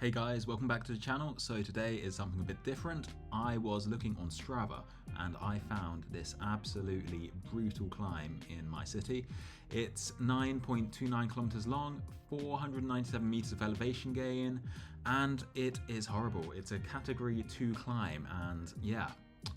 Hey guys, welcome back to the channel. So today is something a bit different. I was looking on Strava and I found this absolutely brutal climb in my city. It's 9.29 kilometers long, 497 meters of elevation gain, and it is horrible. It's a category 2 climb, and yeah,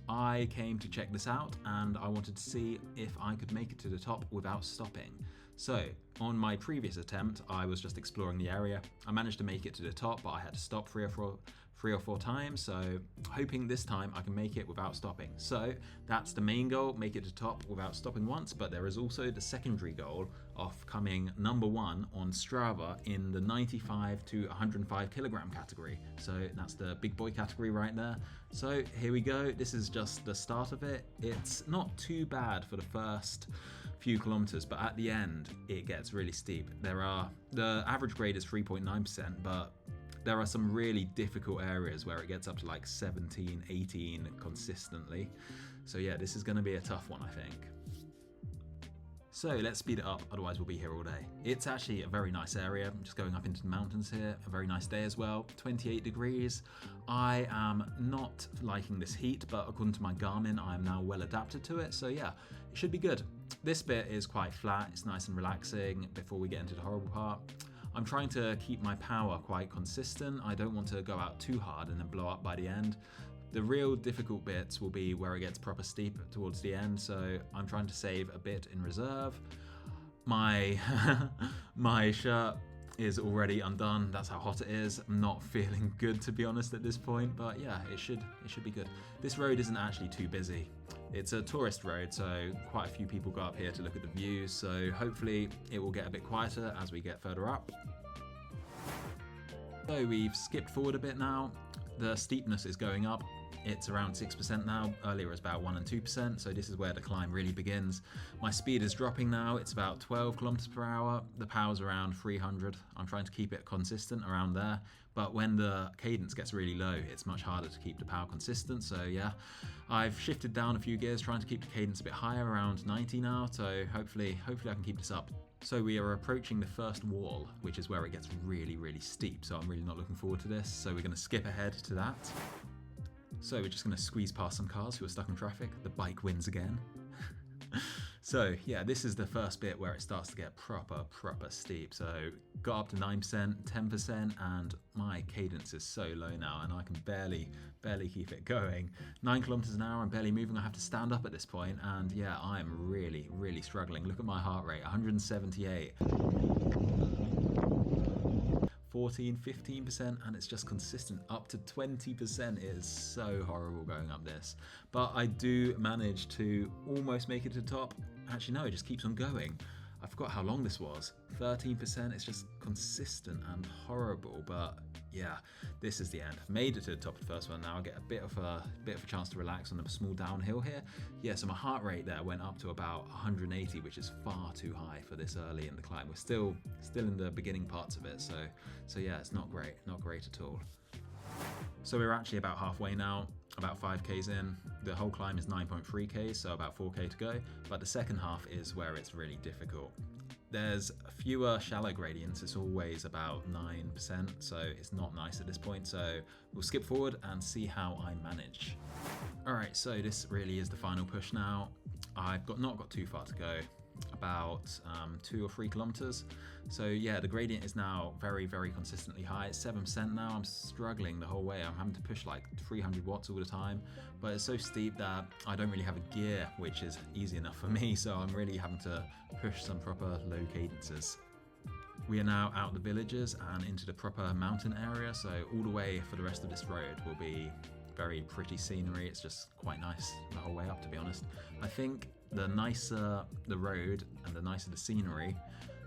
I came to check this out and I wanted to see if I could make it to the top without stopping. So on my previous attempt, I was just exploring the area. I managed to make it to the top, but I had to stop three or four times. So hoping this time I can make it without stopping. So that's the main goal, make it to top without stopping once. But there is also the secondary goal of coming #1 on Strava in the 95 to 105 kilogram category. So that's the big boy category right there. So here we go. This is just the start of it. It's not too bad for the first few kilometers, but at the end it gets really steep. The average grade is 3.9%, but there are some really difficult areas where it gets up to like 17, 18 consistently. So yeah, this is going to be a tough one, I think. So let's speed it up, otherwise we'll be here all day. It's actually a very nice area. I'm just going up into the mountains here. A very nice day as well, 28 degrees. I am not liking this heat, but according to my Garmin, I am now well adapted to it. So yeah, it should be good. This bit is quite flat. It's nice and relaxing before we get into the horrible part. I'm trying to keep my power quite consistent. I don't want to go out too hard and then blow up by the end. The real difficult bits will be where it gets proper steep towards the end, so I'm trying to save a bit in reserve. My my shirt is already undone. That's how hot it is. I'm not feeling good, to be honest, at this point, but yeah, it should be good. This road isn't actually too busy. It's a tourist road, so quite a few people go up here to look at the views, so hopefully it will get a bit quieter as we get further up. So we've skipped forward a bit now. The steepness is going up. It's around 6% now. Earlier it was about 1 and 2%, so this is where the climb really begins. My speed is dropping now. It's about 12 kilometers per hour. The power's around 300. I'm trying to keep it consistent around there, but when the cadence gets really low, it's much harder to keep the power consistent. So yeah, I've shifted down a few gears, trying to keep the cadence a bit higher, around 90 now. So hopefully I can keep this up. So we are approaching the first wall, which is where it gets really, really steep. So I'm really not looking forward to this. So we're going to skip ahead to that. So we're just going to squeeze past some cars who are stuck in traffic. The bike wins again. So yeah, this is the first bit where it starts to get proper steep. So got up to 9%, 10%, and my cadence is so low now and I can barely keep it going. 9 kilometers an hour, I'm barely moving. I have to stand up at this point, and yeah, I'm really struggling. Look at my heart rate, 178. 14, 15%, and it's just consistent up to 20%. It is so horrible going up this, but I do manage to almost make it to the top. Actually no, it just keeps on going. I forgot how long this was. 13%. It's just consistent and horrible, but yeah, this is the end. I've made it to the top of the first one. Now I get a bit of a chance to relax on a small downhill here. Yeah, so my heart rate there went up to about 180, which is far too high for this early in the climb. We're still in the beginning parts of it, so yeah, it's not great at all. So we're actually about halfway now, about 5Ks in. The whole climb is 9.3Ks, so about 4K to go, but the second half is where it's really difficult. There's fewer shallow gradients, it's always about 9%, so it's not nice at this point, so we'll skip forward and see how I manage. Alright, so this really is the final push now. I've not got too far to go, about 2 or 3 kilometers. So yeah, the gradient is now very consistently high. It's 7% now. I'm struggling the whole way. I'm having to push like 300 watts all the time, but it's so steep that I don't really have a gear, which is easy enough for me, so I'm really having to push some proper low cadences. We are now out the villages and into the proper mountain area, so all the way for the rest of this road will be very pretty scenery. It's just quite nice the whole way up, to be honest. I think the nicer the road and the nicer the scenery,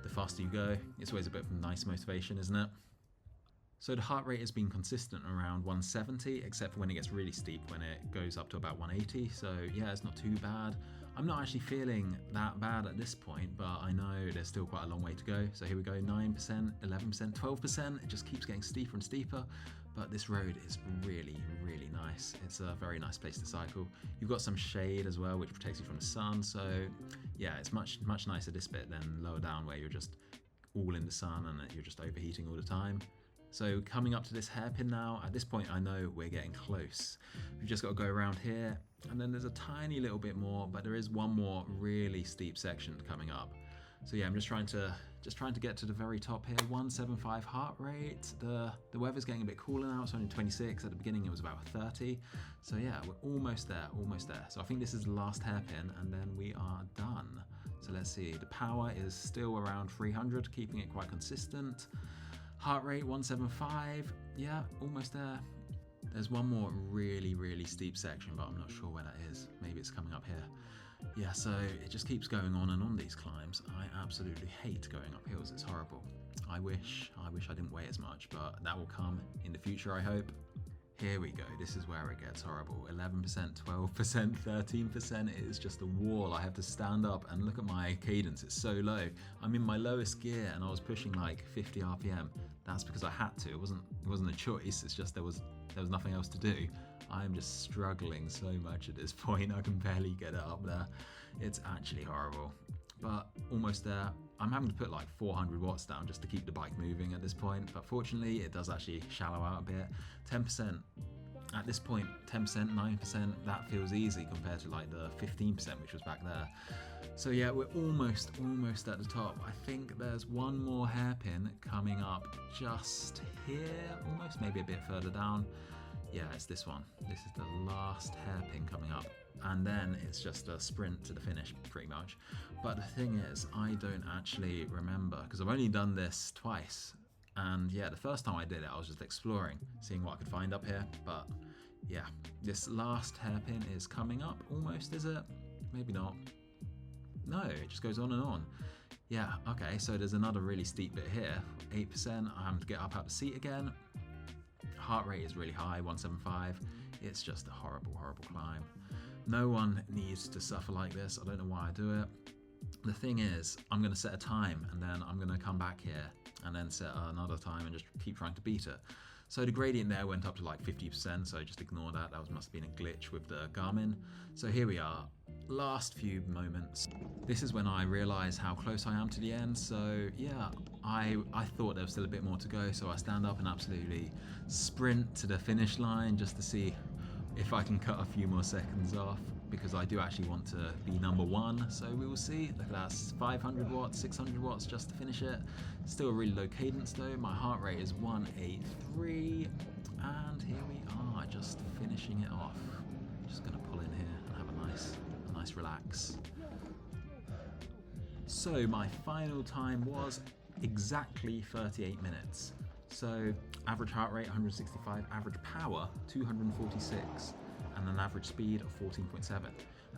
the faster you go. It's always a bit of a nice motivation, isn't it? So the heart rate has been consistent around 170, except for when it gets really steep, when it goes up to about 180. So yeah, it's not too bad. I'm not actually feeling that bad at this point, but I know there's still quite a long way to go. So here we go, 9%, 11%, 12%. It just keeps getting steeper and steeper, but this road is really nice. It's a very nice place to cycle. You've got some shade as well, which protects you from the sun. So yeah, it's much nicer this bit than lower down where you're just all in the sun and you're just overheating all the time. So coming up to this hairpin now, at this point I know we're getting close. We've just got to go around here, and then there's a tiny little bit more, but there is one more really steep section coming up. So yeah, I'm just trying to get to the very top here. 175 heart rate. The weather's getting a bit cooler now. It's only 26. At the beginning it was about 30. So yeah, we're almost there, almost there. So I think this is the last hairpin, and then we are done. So let's see, the power is still around 300, keeping it quite consistent. Heart rate 175. Yeah, almost there. There's one more really steep section, but I'm not sure where that is. Maybe it's coming up here. Yeah, so it just keeps going on and on, these climbs. I absolutely hate going up hills. It's horrible. I wish I didn't weigh as much, but that will come in the future, I hope. Here we go. This is where it gets horrible. 11%, 12%, 13%. It is just a wall. I have to stand up and look at my cadence. It's so low. I'm in my lowest gear and I was pushing like 50 RPM. That's because I had to. It wasn't a choice. It's just there was nothing else to do. I'm just struggling so much at this point. I can barely get it up there. It's actually horrible. But almost there. I'm having to put like 400 watts down just to keep the bike moving at this point. But fortunately, it does actually shallow out a bit. 10%. At this point, 10%, 9%, that feels easy compared to like the 15% which was back there. So yeah, we're almost at the top. I think there's one more hairpin coming up just here, almost, maybe a bit further down. Yeah, it's this one. This is the last hairpin coming up. And then it's just a sprint to the finish, pretty much. But the thing is, I don't actually remember, because I've only done this twice. And yeah, the first time I did it, I was just exploring, seeing what I could find up here. But yeah, this last hairpin is coming up almost, is it? Maybe not. No, it just goes on and on. Yeah, okay, so there's another really steep bit here. 8%, I have to get up out the seat again. Heart rate is really high, 175. It's just a horrible climb. No one needs to suffer like this. I don't know why I do it. The thing is, I'm going to set a time and then I'm going to come back here and then set another time and just keep trying to beat it. So the gradient there went up to like 50%, so just ignore that. That must have been a glitch with the Garmin. So here we are, last few moments. This is when I realize how close I am to the end. So yeah, I thought there was still a bit more to go. So I stand up and absolutely sprint to the finish line just to see if I can cut a few more seconds off, because I do actually want to be number one. So we will see. Look at that, 500 watts, 600 watts just to finish it. Still a really low cadence though. My heart rate is 183, and here we are, just finishing it off. Just gonna pull in here and have a nice relax. So my final time was exactly 38 minutes. So average heart rate 165, average power 246, and an average speed of 14.7.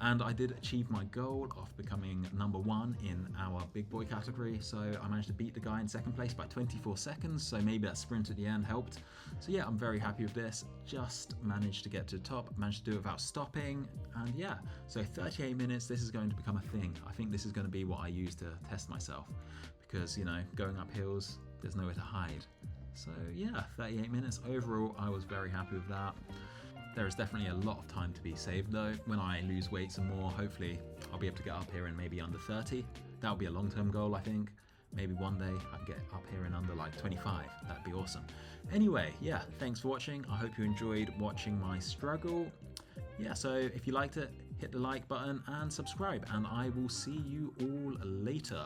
And I did achieve my goal of becoming number one in our big boy category. So I managed to beat the guy in second place by 24 seconds. So maybe that sprint at the end helped. So yeah, I'm very happy with this. Just managed to get to the top, managed to do it without stopping. And yeah, so 38 minutes, this is going to become a thing. I think this is going to be what I use to test myself, because, you know, going up hills, there's nowhere to hide. So yeah, 38 minutes. Overall, I was very happy with that. There is definitely a lot of time to be saved though. When I lose weight some more, hopefully I'll be able to get up here in maybe under 30. That would be a long-term goal, I think. Maybe one day I can get up here in under like 25. That'd be awesome. Anyway, yeah, thanks for watching. I hope you enjoyed watching my struggle. Yeah, so if you liked it, hit the like button and subscribe, and I will see you all later.